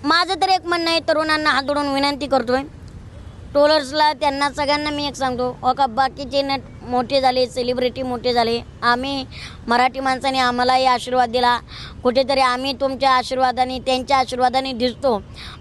माझं तर एक म्हणणं आहे, तरुणांना हात जोडून विनंती करतोय, ट्रोलर्सला त्यांना सगळ्यांना मी एक सांगतो, का बाकीचे नट मोठे झाले, सेलिब्रिटी मोठे झाले, आम्ही मराठी माणसाने आम्हालाही आशीर्वाद दिला, कुठेतरी आम्ही तुमच्या आशीर्वादाने त्यांच्या आशीर्वादाने दिसतो,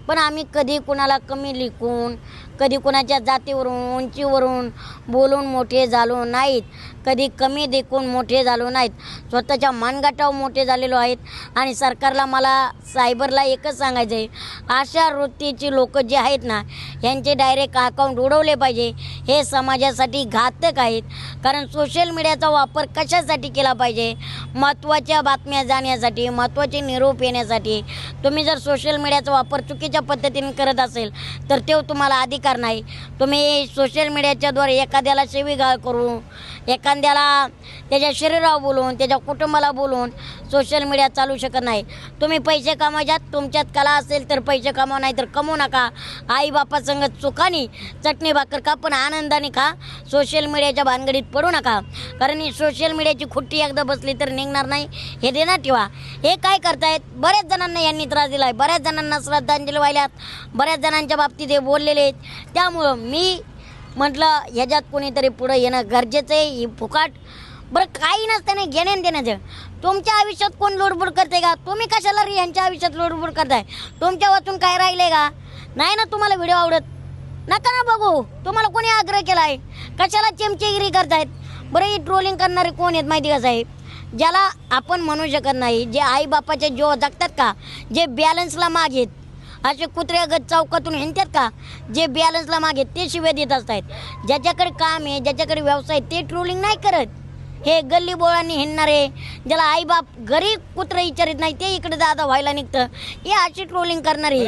पण आम्ही कधी कुणाला कमी लिखून, कधी कुणाच्या जातीवरून उंचीवरून बोलून मोठे झालो नाहीत, कधी कमी देखून मोठे झालो नाहीत, स्वतःच्या मानगटावर मोठे झालेलो आहेत. आणि सरकारला मला सायबरला एकच सांगायचं आहे, अशा वृत्तीची लोक जे आहेत ना, यांचे डायरेक्ट अकाउंट उडवले पाहिजे. हे समाजासाठी घातक आहेत. कारण सोशल मीडियाचा वापर कशासाठी केला पाहिजे? महत्त्वाच्या बातम्या जाण्यासाठी, महत्त्वाचे निरोप येण्यासाठी. तुम्ही जर सोशल मीडियाचा वापर चुकीच्या पद्धतीने करत असेल तर तो तुम्हाला अधिकार नाही. तुम्ही सोशल मीडियाच्याद्वारे एखाद्याला शिवीगाळ करून, एखाद्याला त्याच्या शरीरावर बोलून, त्याच्या कुटुंबाला बोलून सोशल मीडिया चालू शकत नाही. तुम्ही पैसे कमवायच्यात, तुमच्यात कला असेल तर पैसे कमवा, नाही तर कमवू नका. आईबापासंग चुकानी चटणी भाकर खा, पण आनंदाने खा. सोशल मीडियाच्या भानगडीत पडू नका. कारण ही सोशल मीडियाची खुट्टी एकदा बसली तर निघणार नाही, हे ध्यानात ठेवा. हे काय करतायत, बऱ्याच जणांना यांनी त्रास दिला आहे, बऱ्याच जणांना श्रद्धांजली वाहिल्यात, बऱ्याच जणांच्या बाबतीत हे बोललेले आहेत. त्यामुळं मी म्हटलं ह्याच्यात कोणीतरी पुढं येणं गरजेचं आहे. ही फुकाट बरं काही नसताना घेण्यान देण्याचं. तुमच्या आयुष्यात कोण लोडबोड करते का? तुम्ही कशाला ह्यांच्या आयुष्यात लोडबोड करताय? तुमच्या वाचून काय राहिले का? नाही ना तुम्हाला व्हिडिओ आवडत, नका ना बघू. तुम्हाला कोणी आग्रह केला आहे? कशाला चमचेगिरी करतायत? बरं ही ट्रोलिंग करणारे कोण आहेत माहिती का साहेब? ज्याला आपण म्हणू शकत नाही, जे आईबापाचे जीव जगतात का, जे बॅलन्सला मागेत, असे कुत्र्यागत चौकातून हिंडतात का, जे बॅलन्सला मागे ते शिव्या देत असतात. ज्याच्याकडे काम आहे, ज्याच्याकडे व्यवसाय, ते ट्रोलिंग नाही करत. हे गल्ली बोळांनी हिंडणारे, ज्याला आईबाप घरी कुत्रं विचारित नाही, ते इकडे दादा व्हायला निघतं, हे अशी ट्रोलिंग करणारे.